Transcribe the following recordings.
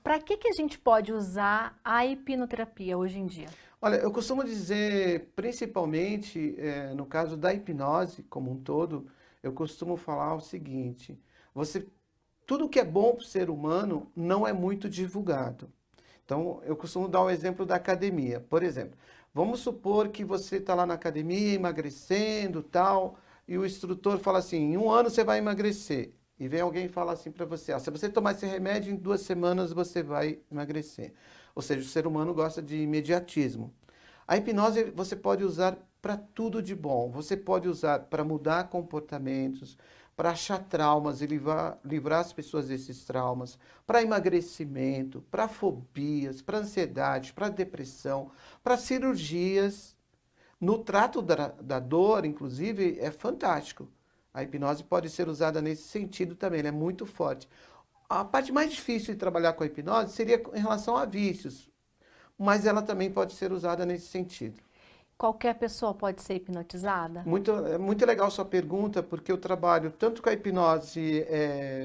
Para que a gente pode usar a hipnoterapia hoje em dia? Olha, eu costumo dizer, principalmente no caso da hipnose como um todo, eu costumo falar o seguinte: você, tudo que é bom para o ser humano não é muito divulgado. Então, eu costumo dar o exemplo da academia. Por exemplo, vamos supor que você está lá na academia emagrecendo, tal, e o instrutor fala assim: em um ano você vai emagrecer. E vem alguém e fala assim para você: se você tomar esse remédio, em 2 semanas você vai emagrecer. Ou seja, o ser humano gosta de imediatismo. A hipnose você pode usar para tudo de bom. Você pode usar para mudar comportamentos, para achar traumas e livrar as pessoas desses traumas, para emagrecimento, para fobias, para ansiedade, para depressão, para cirurgias. No trato da dor, inclusive, é fantástico. A hipnose pode ser usada nesse sentido também, ela é muito forte. A parte mais difícil de trabalhar com a hipnose seria em relação a vícios, mas ela também pode ser usada nesse sentido. Qualquer pessoa pode ser hipnotizada? É muito legal sua pergunta, porque eu trabalho tanto com a hipnose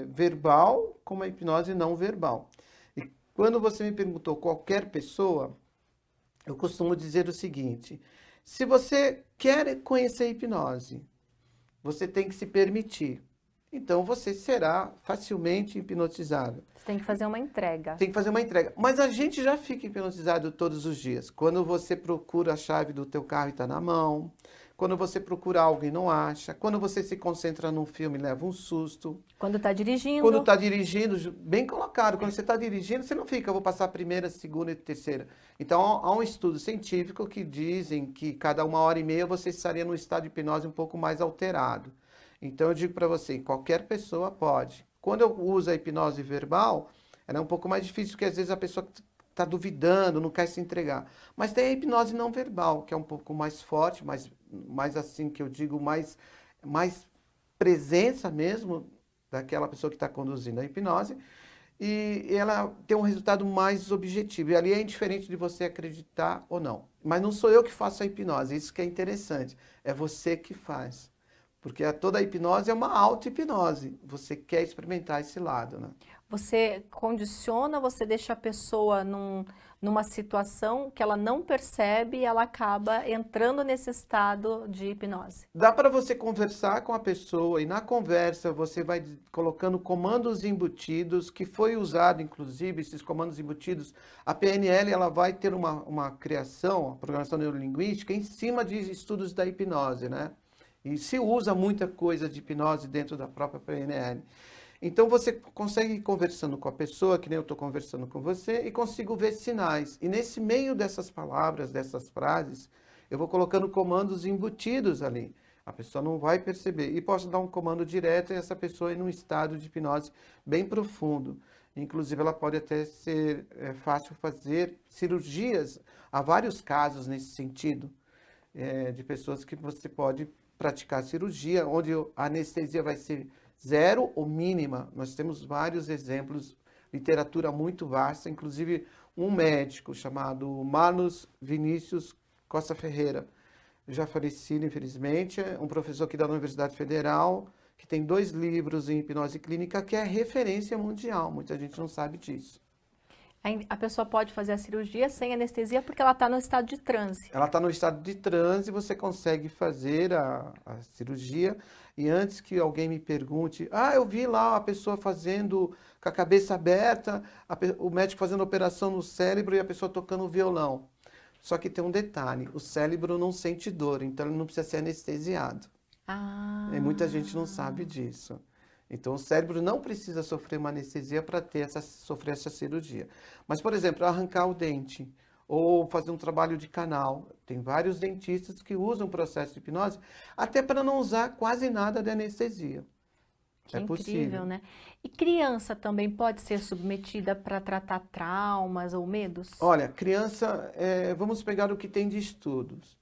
verbal como a hipnose não verbal. E quando você me perguntou qualquer pessoa, eu costumo dizer o seguinte: se você quer conhecer a hipnose, você tem que se permitir. Então você será facilmente hipnotizável. Você tem que fazer uma entrega. Tem que fazer uma entrega. Mas a gente já fica hipnotizado todos os dias. Quando você procura a chave do teu carro e está na mão. Quando você procura algo e não acha. Quando você se concentra num filme e leva um susto. Quando está Quando dirigindo, está dirigindo, bem colocado, quando você está dirigindo, você não fica, vou passar a primeira, segunda e terceira. Então, há um estudo científico que dizem que cada 1 hora e meia você estaria num estado de hipnose um pouco mais alterado. Então, eu digo para você, qualquer pessoa pode. Quando eu uso a hipnose verbal, ela é um pouco mais difícil, porque às vezes a pessoa está duvidando, não quer se entregar. Mas tem a hipnose não verbal, que é um pouco mais forte, mais assim que eu digo, mais presença mesmo daquela pessoa que está conduzindo a hipnose, e ela tem um resultado mais objetivo. E ali é indiferente de você acreditar ou não. Mas não sou eu que faço a hipnose, isso que é interessante. É você que faz. Porque toda a hipnose é uma auto-hipnose. Você quer experimentar esse lado, né? você condiciona, você deixa a pessoa numa situação que ela não percebe e ela acaba entrando nesse estado de hipnose. Dá para você conversar com a pessoa e na conversa você vai colocando comandos embutidos, que foi usado, inclusive, esses comandos embutidos. A PNL ela vai ter uma criação, a programação neurolinguística, em cima de estudos da hipnose, né? E se usa muita coisa de hipnose dentro da própria PNL. Então você consegue ir conversando com a pessoa, que nem eu estou conversando com você, e consigo ver sinais. E nesse meio dessas palavras, dessas frases, eu vou colocando comandos embutidos ali. A pessoa não vai perceber. E posso dar um comando direto e essa pessoa ir num estado de hipnose bem profundo. Inclusive, ela pode até ser fácil fazer cirurgias. Há vários casos nesse sentido, de pessoas que você pode praticar cirurgia, onde a anestesia vai ser zero ou mínima. Nós temos vários exemplos, literatura muito vasta, inclusive um médico chamado Manus Vinícius Costa Ferreira, já falecido, infelizmente, um professor aqui da Universidade Federal, que tem 2 livros em hipnose clínica, que é referência mundial. Muita gente não sabe disso. A pessoa pode fazer a cirurgia sem anestesia porque ela está no estado de transe. Ela está no estado de transe, você consegue fazer a cirurgia. E antes que alguém me pergunte, eu vi lá a pessoa fazendo com a cabeça aberta, o médico fazendo operação no cérebro e a pessoa tocando o violão. Só que tem um detalhe, o cérebro não sente dor, então ele não precisa ser anestesiado. E muita gente não Ah, sabe disso. Então, o cérebro não precisa sofrer uma anestesia para sofrer essa cirurgia. Mas, por exemplo, arrancar o dente ou fazer um trabalho de canal. Tem vários dentistas que usam o processo de hipnose até para não usar quase nada de anestesia. que É incrível, possível. né? E criança também pode ser submetida para tratar traumas ou medos? Olha, criança, vamos pegar o que tem de estudos.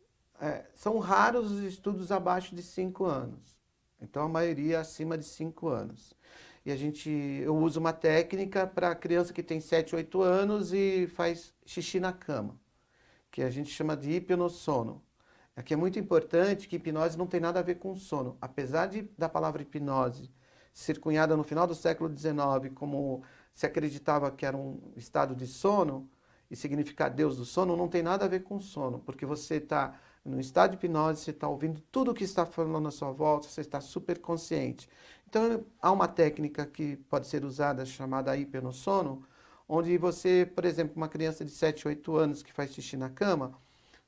São raros os estudos abaixo de 5 anos. Então, a maioria é acima de 5 anos. E eu uso uma técnica para criança que tem 7, 8 anos e faz xixi na cama, que a gente chama de hipnossono. Aqui é muito importante que hipnose não tem nada a ver com sono. Apesar da palavra hipnose ser cunhada no final do século XIX como se acreditava que era um estado de sono, e significar Deus do sono, não tem nada a ver com sono, porque você está no estado de hipnose, você está ouvindo tudo o que está falando à sua volta, você está super consciente. Então, há uma técnica que pode ser usada chamada hipernossono, onde você, por exemplo, uma criança de 7, 8 anos que faz xixi na cama,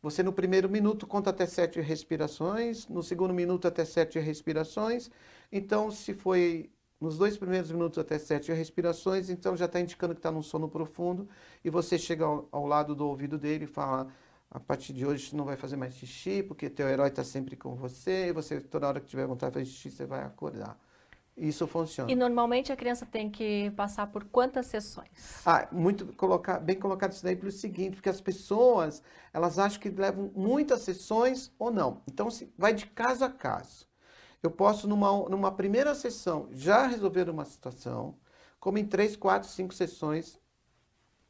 você no primeiro minuto conta até 7 respirações, no segundo minuto até 7 respirações. Então, se foi nos 2 primeiros minutos até 7 respirações, então já está indicando que está num sono profundo, e você chega ao lado do ouvido dele e fala: a partir de hoje você não vai fazer mais xixi, porque teu herói está sempre com você, e você toda hora que tiver vontade de fazer xixi, você vai acordar. Isso E funciona. normalmente a criança tem que passar por quantas sessões? Bem colocado isso daí pelo seguinte, porque as pessoas, elas acham que levam muitas sessões ou não. Então, vai de caso a caso. Eu posso, numa primeira sessão, já resolver uma situação, como em 3, 4, 5 sessões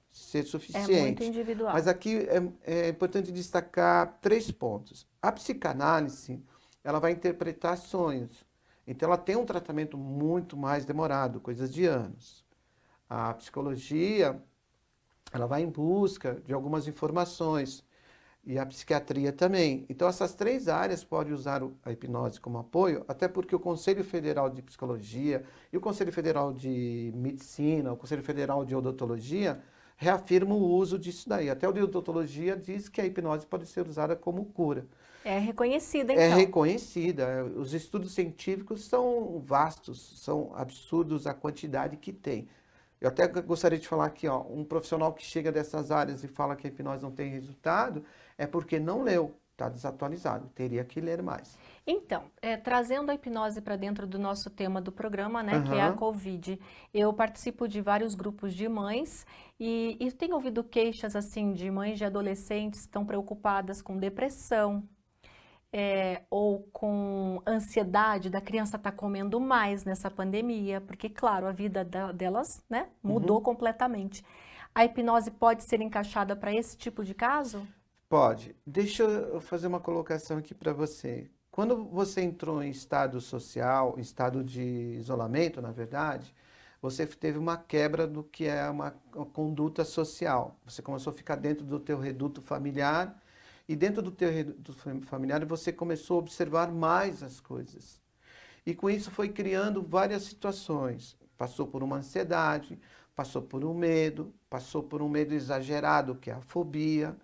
ser É muito suficiente. Mas individual. aqui é importante destacar 3 pontos. A psicanálise, ela vai interpretar sonhos. Então, ela tem um tratamento muito mais demorado, coisas de anos. A psicologia, ela vai em busca de algumas informações, e a psiquiatria também. Então, essas 3 áreas podem usar a hipnose como apoio, até porque o Conselho Federal de Psicologia e o Conselho Federal de Medicina, o Conselho Federal de Odontologia, reafirmam o uso disso daí. Até o de odontologia diz que a hipnose pode ser usada como cura. É reconhecida, É então. reconhecida. Os estudos científicos são vastos, são absurdos a quantidade que tem. Eu até gostaria de falar aqui, ó, um profissional que chega dessas áreas e fala que a hipnose não tem resultado, é porque não leu, está desatualizado, teria que ler mais. Então, trazendo a hipnose para dentro do nosso tema do programa, né, que é a Aham. Covid, eu participo de vários grupos de mães e tenho ouvido queixas assim de mães de adolescentes que estão preocupadas com depressão, ou com ansiedade da criança estar comendo mais nessa pandemia, porque, claro, a vida delas, né, mudou Uhum. completamente. A hipnose pode ser encaixada para esse tipo de caso? Pode. Deixa eu fazer uma colocação aqui para você. Quando você entrou em estado social, em estado de isolamento, na verdade, você teve uma quebra do que é uma conduta social. Você começou a ficar dentro do teu reduto familiar, e dentro do teu reduto familiar você começou a observar mais as coisas. E com isso foi criando várias situações. Passou por uma ansiedade, passou por um medo, passou por um medo exagerado, que é a fobia.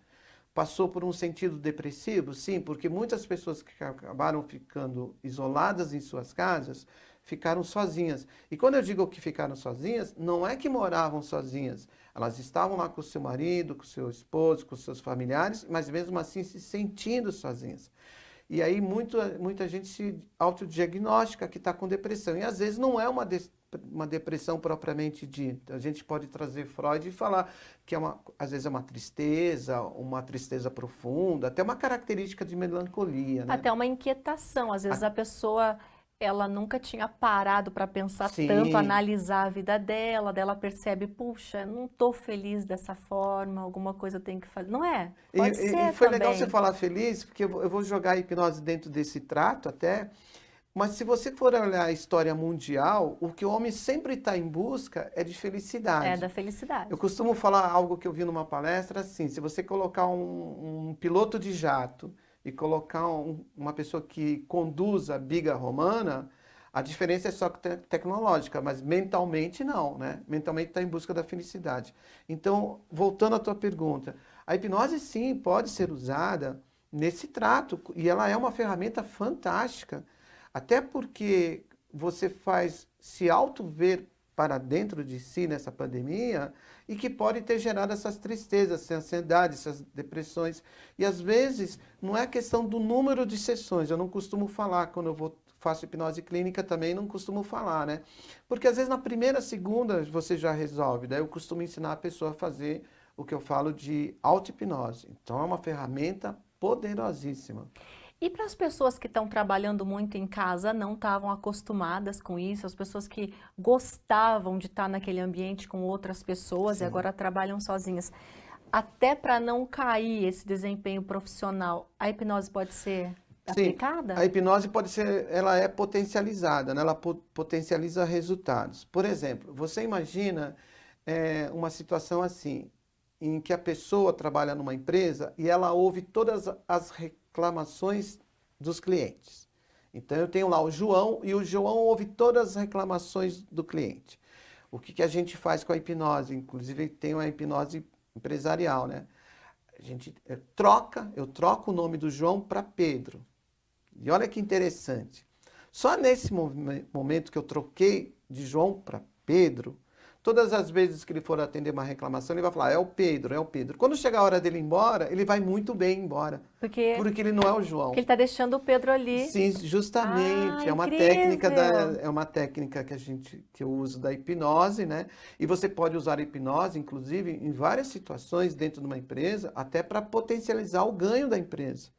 Passou por um sentido depressivo? Sim, porque muitas pessoas que acabaram ficando isoladas em suas casas ficaram sozinhas. E quando eu digo que ficaram sozinhas, não é que moravam sozinhas. Elas estavam lá com o seu marido, com o seu esposo, com os seus familiares, mas mesmo assim se sentindo sozinhas. E aí muita gente se autodiagnostica que está com depressão. E às vezes não é uma depressão propriamente dita. A gente pode trazer Freud e falar que às vezes é uma tristeza profunda, até uma característica de melancolia, né? Até uma inquietação. Às vezes A- a pessoa, ela nunca tinha parado para pensar tanto, Sim. analisar a vida dela, daí ela percebe, puxa, não estou feliz dessa forma, alguma coisa eu tenho que fazer. Não é? Pode E ser foi legal você também. falar feliz, porque eu vou jogar a hipnose dentro desse trato até. Mas se você for olhar a história mundial, o que o homem sempre está em busca é de É felicidade. da felicidade. Eu costumo falar algo que eu vi numa palestra assim: se você colocar um piloto de jato e colocar uma pessoa que conduz a biga romana, a diferença é só tecnológica, mas mentalmente não, né? Mentalmente está em busca da felicidade. Então, voltando à tua pergunta, a hipnose sim pode ser usada nesse trato, e ela é uma ferramenta fantástica, até porque você faz se auto-ver para dentro de si nessa pandemia, e que pode ter gerado essas tristezas, essa ansiedade, essas depressões. E às vezes não é questão do número de sessões. Eu não costumo falar quando faço hipnose clínica também, não costumo falar, né? Porque às vezes na primeira, segunda você já resolve. Daí eu costumo ensinar a pessoa a fazer o que eu falo de auto-hipnose. Então é uma ferramenta poderosíssima. E para as pessoas que estão trabalhando muito em casa, não estavam acostumadas com isso, as pessoas que gostavam de estar naquele ambiente com outras pessoas e Sim. agora trabalham sozinhas, até para não cair esse desempenho profissional, a hipnose pode ser Sim, a aplicada? hipnose pode ser, ela é potencializada, né? Ela potencializa resultados. Por exemplo, você imagina é uma situação assim, em que a pessoa trabalha numa empresa e ela ouve todas as reclamações dos clientes. Então eu tenho lá o João e o João ouve todas as reclamações do cliente. O que que a gente faz com a hipnose? Inclusive tem uma hipnose empresarial, né? A gente eu troco o nome do João para Pedro. E olha que interessante. Só nesse momento que eu troquei de João para Pedro, todas as vezes que ele for atender uma reclamação, ele vai falar, é o Pedro, é o Pedro. Quando chegar a hora dele ir embora, ele vai muito bem embora, Porque, porque ele não é o porque João. ele está deixando o Pedro ali. Sim, Ah, justamente. incrível! É uma técnica que eu uso da hipnose, né? E você pode usar a hipnose, inclusive, em várias situações dentro de uma empresa, até para potencializar o ganho da empresa.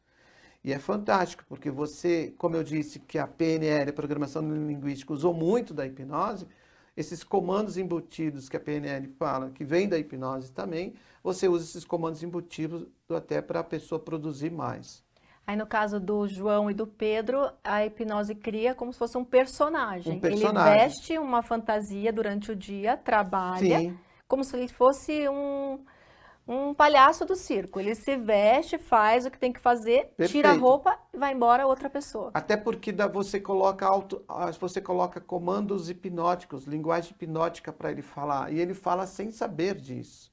E é fantástico, porque você, como eu disse, que a PNL, a Programação Linguística, usou muito da hipnose, esses comandos embutidos que a PNL fala, que vem da hipnose também, você usa esses comandos embutidos até para a pessoa produzir mais. Aí no caso do João e do Pedro, a hipnose cria como se fosse um Um personagem. Ele personagem. veste uma fantasia durante o dia, trabalha, Sim, como se ele fosse um palhaço do circo. Ele se veste, faz o que tem que fazer, tira a perfeito. roupa e vai embora outra pessoa. Até porque você coloca comandos hipnóticos, linguagem hipnótica para ele falar, e ele fala sem saber disso.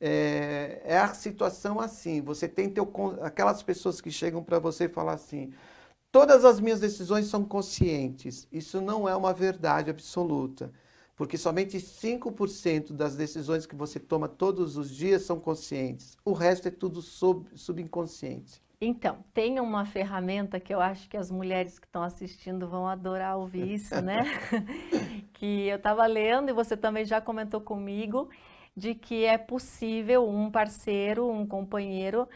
É a situação assim, você tem aquelas pessoas que chegam para você e falam assim, todas as minhas decisões são conscientes. Isso não é uma verdade absoluta, porque somente 5% das decisões que você toma todos os dias são conscientes. O resto é tudo subconsciente. Então, tem uma ferramenta que eu acho que as mulheres que estão assistindo vão adorar ouvir isso, né? Que eu estava lendo e você também já comentou comigo de que é possível um parceiro, um companheiro,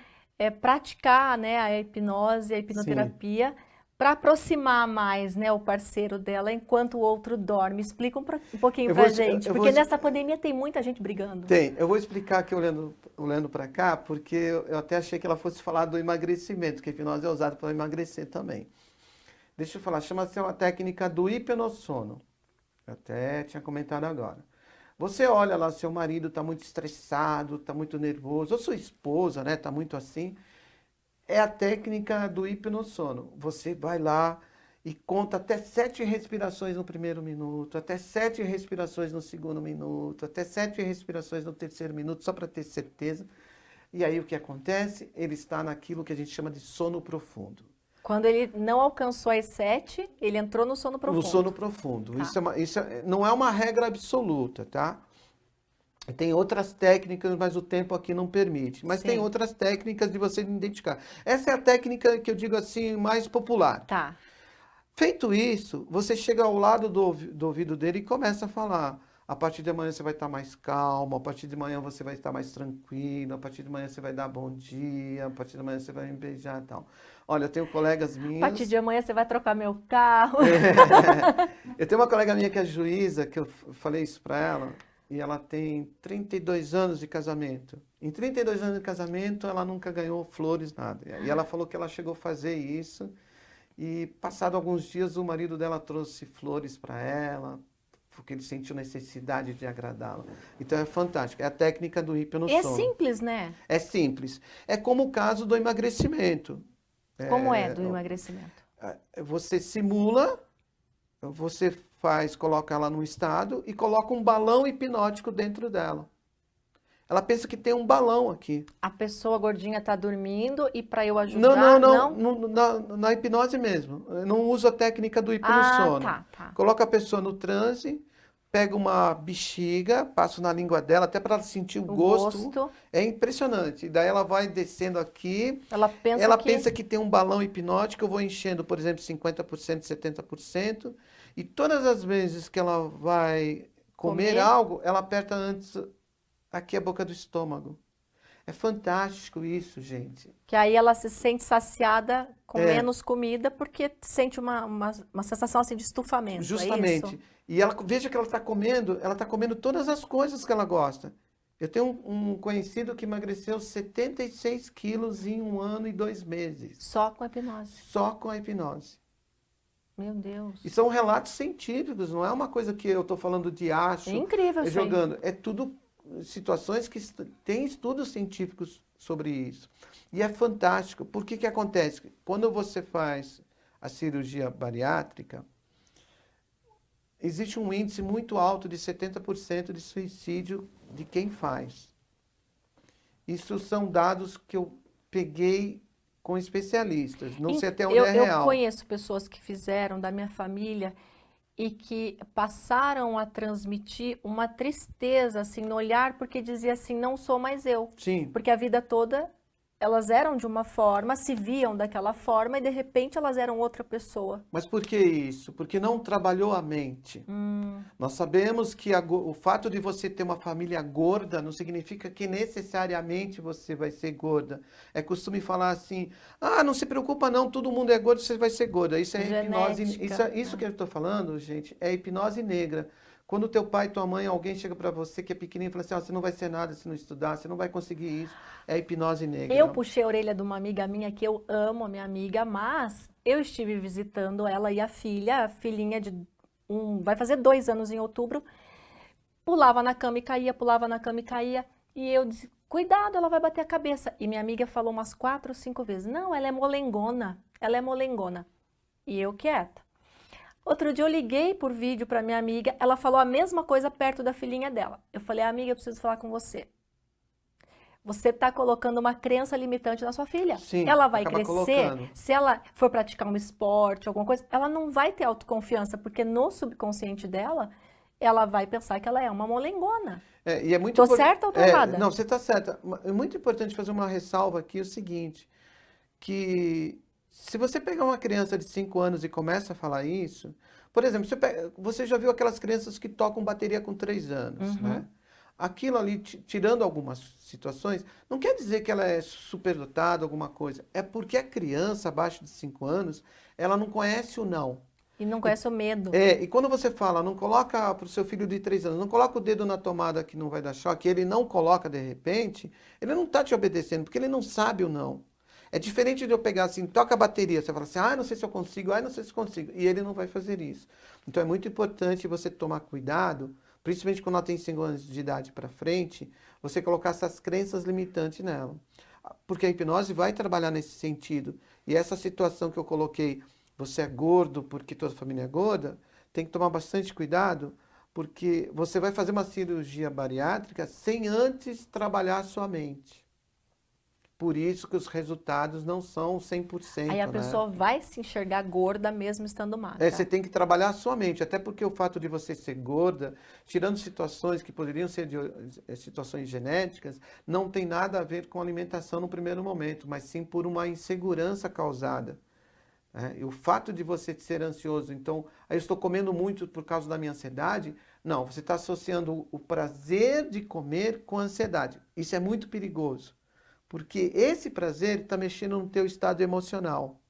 praticar, né, a hipnose, a Sim. hipnoterapia para aproximar mais, né, o parceiro dela enquanto o outro dorme. Explica um pouquinho Eu vou, para gente, eu vou, porque nessa pandemia tem muita gente brigando. eu vou explicar aqui olhando para cá, porque eu até achei que ela fosse falar do emagrecimento, que a hipnose é usada para emagrecer também. Deixa eu falar, chama-se uma técnica do hipernossono. Eu até tinha comentado agora. Você olha lá, seu marido está muito estressado, está muito nervoso, ou sua esposa, né, está muito assim. É a técnica do hipernossono. Você vai lá e conta até 7 respirações no primeiro minuto, até 7 respirações no segundo minuto, até 7 respirações no terceiro minuto, só para ter certeza. E aí o que acontece? Ele está naquilo que a gente chama de sono profundo. Quando ele não alcançou as 7, ele entrou no sono No profundo. sono profundo. Tá. Não é uma regra absoluta, tá? Tem outras técnicas, mas o tempo aqui não permite. Mas tem Sim. outras técnicas de você identificar. Essa é a técnica que eu digo assim, mais popular. Tá. Feito isso, você chega ao lado do ouvido dele e começa a falar. A partir de amanhã você vai estar mais calmo, a partir de manhã você vai estar mais tranquilo, a partir de manhã você vai dar bom dia, a partir de manhã você vai me beijar e tal. Olha, eu tenho colegas A partir minhas. de amanhã você vai trocar meu carro. Eu tenho uma colega minha que é juíza, que eu falei isso para ela, e ela tem 32 anos de casamento. Em 32 anos de casamento, ela nunca ganhou flores, nada. E ela falou que ela chegou a fazer isso, e passado alguns dias o marido dela trouxe flores para ela, porque ele sentiu necessidade de agradá-la. Então é fantástico, é a técnica do hiper no E é sono. simples, né? É simples. É como o caso do emagrecimento. Como é É, do emagrecimento? você simula, você coloca ela num estado e coloca um balão hipnótico dentro dela. Ela pensa que tem um balão aqui. A pessoa gordinha está dormindo e para eu Não, não, ajudar, não, não? na hipnose mesmo. Eu não uso a técnica do Ah, hipernossono. tá, tá. Coloca a pessoa no transe, pega uma bexiga, passo na língua dela, até para ela sentir o O gosto. gosto, É impressionante. Daí ela vai descendo aqui, ela pensa ela que pensa que tem um balão hipnótico, eu vou enchendo, por exemplo, 50%, 70%, e todas as vezes que ela vai comer comer, algo, ela aperta antes aqui a boca do estômago. É fantástico isso, gente. que aí ela se sente saciada com É, menos comida porque sente uma sensação assim de estufamento, é isso? justamente. E ela veja que ela está comendo todas as coisas que ela gosta. Eu tenho um conhecido que emagreceu 76 quilos em 1 ano e 2 meses, Só com a hipnose. só com a hipnose. Meu Deus. E são relatos científicos, não é uma coisa que eu estou falando de É acho, incrível isso aí. jogando. É tudo situações que tem estudos científicos sobre isso. E é fantástico. Por que que acontece? Quando você faz a cirurgia bariátrica, existe um índice muito alto de 70% de suicídio de quem faz. Isso são dados que eu peguei com especialistas. Não sei até onde é Eu real. conheço pessoas que fizeram da minha família e que passaram a transmitir uma tristeza assim no olhar, porque dizia assim, não sou mais eu. Sim. Porque a vida toda elas eram de uma forma, se viam daquela forma e de repente elas eram outra pessoa. Mas por que isso? Porque não trabalhou a mente. Nós sabemos que o fato de você ter uma família gorda não significa que necessariamente você vai ser gorda. É costume falar assim: ah, não se preocupa não, todo mundo é gordo, você vai ser gorda. Isso é hipnose. Genética. Isso que eu estou falando, gente, é hipnose negra. Quando teu pai, tua mãe, alguém chega para você que é pequenininho e fala assim: ó, você não vai ser nada se não estudar, você não vai conseguir isso. É hipnose Eu negra. puxei a orelha de uma amiga minha que eu amo, a minha amiga, mas eu estive visitando ela e a filhinha de vai fazer 2 anos em outubro, pulava na cama e caía, pulava na cama e caía, e eu disse, cuidado, ela vai bater a cabeça. E minha amiga falou umas 4 ou 5 vezes, não, ela é molengona, ela é molengona. E eu quieta. Outro dia eu liguei por vídeo para minha amiga, ela falou a mesma coisa perto da filhinha dela. Eu falei, amiga, eu preciso falar com você. Você está colocando uma crença limitante na sua filha. Sim, Ela vai acaba crescer, colocando. se ela for praticar um esporte, alguma coisa, ela não vai ter autoconfiança, porque no subconsciente dela, ela vai pensar que ela é uma molengona. É, e é muito Tô importante. certa ou tô errada? Não, você está certa. É muito importante fazer uma ressalva aqui, o seguinte, que se você pegar uma criança de 5 anos e começa a falar isso, por exemplo, você já viu aquelas crianças que tocam bateria com 3 anos, Uhum. né? Aquilo ali, tirando algumas situações, não quer dizer que ela é superdotada, alguma coisa. É porque a criança abaixo de 5 anos, ela não conhece o não. E não conhece o medo. E quando você fala, não coloca para o seu filho de 3 anos, não coloca o dedo na tomada que não vai dar choque, ele não coloca de repente, ele não está te obedecendo, porque ele não sabe o não. É diferente de eu pegar assim, toca a bateria, você fala assim, ah, não sei se eu consigo, ah, não sei se eu consigo, e ele não vai fazer isso. Então é muito importante você tomar cuidado, principalmente quando ela tem 5 anos de idade para frente, você colocar essas crenças limitantes nela. Porque a hipnose vai trabalhar nesse sentido. E essa situação que eu coloquei, você é gordo porque toda a família é gorda, tem que tomar bastante cuidado, porque você vai fazer uma cirurgia bariátrica sem antes trabalhar a sua mente. Por isso que os resultados não são Aí a 100%, né? pessoa vai se enxergar gorda mesmo estando Você magra. tem que trabalhar a sua mente, até porque o fato de você ser gorda, tirando situações que poderiam ser situações genéticas, não tem nada a ver com alimentação no primeiro momento, mas sim por uma insegurança causada. E o fato de você ser ansioso, então, aí eu estou comendo muito por causa da minha ansiedade, não, você está associando o prazer de comer com a ansiedade. Isso é muito perigoso, porque esse prazer está mexendo no teu estado emocional.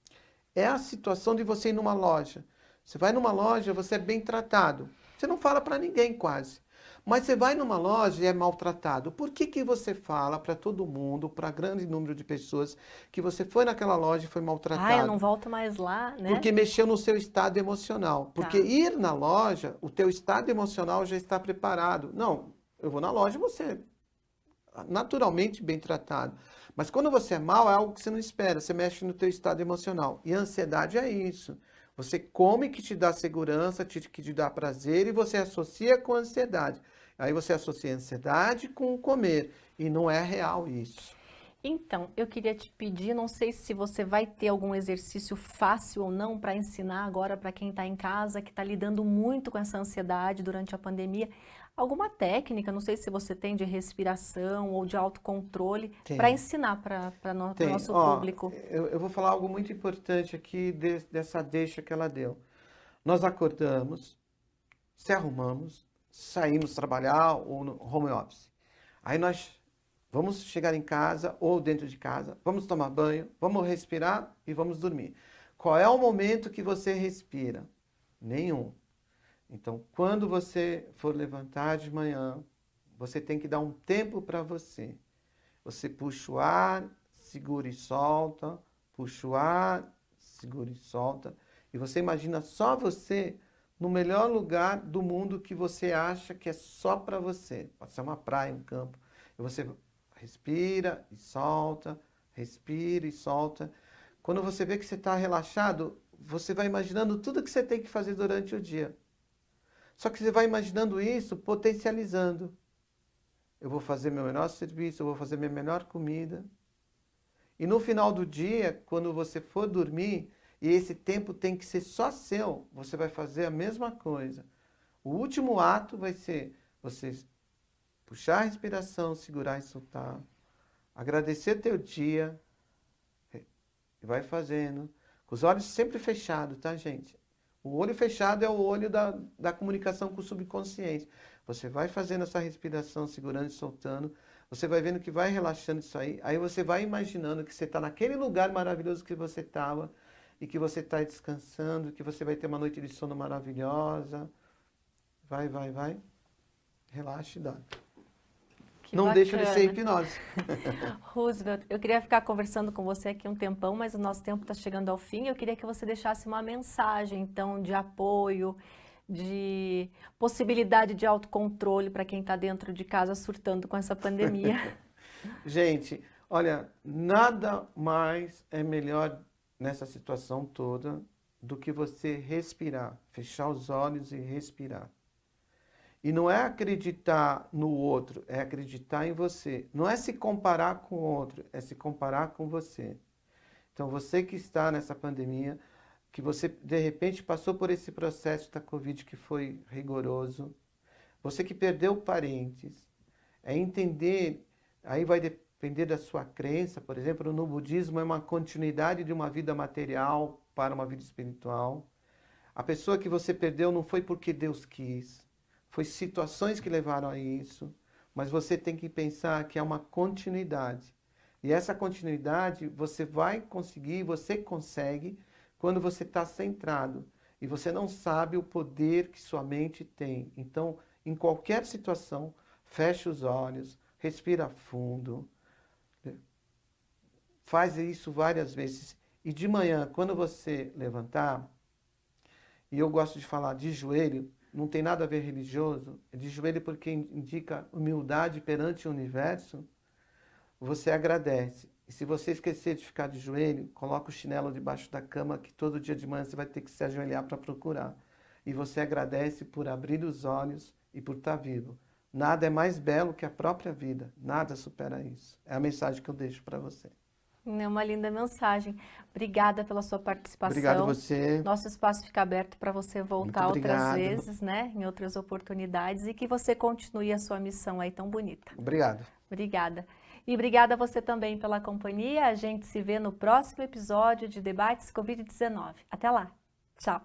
É a situação de você ir numa loja. Você vai numa loja, você é bem tratado. Você não fala para ninguém quase. Mas você vai numa loja e é maltratado. Por que que você fala para todo mundo, para grande número de pessoas, que você foi naquela loja e foi Ah, eu não maltratado? volto mais lá, né? Porque mexeu no seu estado emocional. Porque Tá. ir na loja, o teu estado emocional já está preparado. Não, eu vou na loja e você é naturalmente bem tratado. Mas quando você é mal, é algo que você não espera, você mexe no teu estado emocional. E a ansiedade é isso. Você come que te dá segurança, que te dá prazer e você associa com a ansiedade. Aí você associa a ansiedade com o comer. E não é real isso. Então, eu queria te pedir, não sei se você vai ter algum exercício fácil ou não para ensinar agora para quem está em casa, que está lidando muito com essa ansiedade durante a pandemia. Alguma técnica, não sei se você tem de respiração ou de autocontrole, para Tem, ensinar para o tem. nosso Ó, público. eu vou falar algo muito importante aqui dessa deixa que ela deu. Nós acordamos, se arrumamos, saímos trabalhar ou no home office. Aí nós vamos chegar em casa ou dentro de casa, vamos tomar banho, vamos respirar e vamos dormir. Qual é o momento que você respira? Nenhum. Então, quando você for levantar de manhã, você tem que dar um tempo para você. Você puxa o ar, segura e solta, puxa o ar, segura e solta. E você imagina só você no melhor lugar do mundo que você acha que é só para você. Pode ser uma praia, um campo. E você respira e solta, respira e solta. Quando você vê que você está relaxado, você vai imaginando tudo que você tem que fazer durante o dia. Só que você vai imaginando isso potencializando. Eu vou fazer meu melhor serviço, eu vou fazer minha melhor comida. E no final do dia, quando você for dormir, e esse tempo tem que ser só seu, você vai fazer a mesma coisa. O último ato vai ser você puxar a respiração, segurar e soltar, agradecer teu dia, e vai fazendo, com os olhos sempre fechados, tá, gente? O olho fechado é o olho da comunicação com o subconsciente. Você vai fazendo essa respiração, segurando e soltando, você vai vendo que vai relaxando isso aí você vai imaginando que você está naquele lugar maravilhoso que você estava, e que você está descansando, que você vai ter uma noite de sono maravilhosa. Vai, vai, vai. Relaxa e dorme. Que Não deixa de ser bacana. hipnose. Roosevelt, eu queria ficar conversando com você aqui um tempão, mas o nosso tempo está chegando ao fim. Eu queria que você deixasse uma mensagem, então, de apoio, de possibilidade de autocontrole para quem está dentro de casa surtando com essa pandemia. Gente, olha, nada mais é melhor nessa situação toda do que você respirar, fechar os olhos e respirar. E não é acreditar no outro, é acreditar em você. Não é se comparar com o outro, é se comparar com você. Então, você que está nessa pandemia, que você de repente passou por esse processo da Covid que foi rigoroso, você que perdeu parentes, é entender, aí vai depender da sua crença, por exemplo, no budismo é uma continuidade de uma vida material para uma vida espiritual. A pessoa que você perdeu não foi porque Deus quis, foi situações que levaram a isso, mas você tem que pensar que é uma continuidade. E essa continuidade você vai conseguir, você consegue, quando você está centrado e você não sabe o poder que sua mente tem. Então, em qualquer situação, feche os olhos, respira fundo, faz isso várias vezes. E de manhã, quando você levantar, e eu gosto de falar de joelho, não tem nada a ver religioso, é de joelho porque indica humildade perante o universo, você agradece. E se você esquecer de ficar de joelho, coloca o chinelo debaixo da cama, que todo dia de manhã você vai ter que se ajoelhar para procurar. E você agradece por abrir os olhos e por estar vivo. Nada é mais belo que a própria vida. Nada supera isso. É a mensagem que eu deixo para você. É uma linda mensagem. Obrigada pela sua participação. Obrigado a você. Nosso espaço fica aberto para você voltar Muito outras obrigado. vezes, né? Em outras oportunidades e que você continue a sua missão aí tão bonita. Obrigado. Obrigada. E obrigada a você também pela companhia. A gente se vê no próximo episódio de Debates Covid-19. Até lá. Tchau.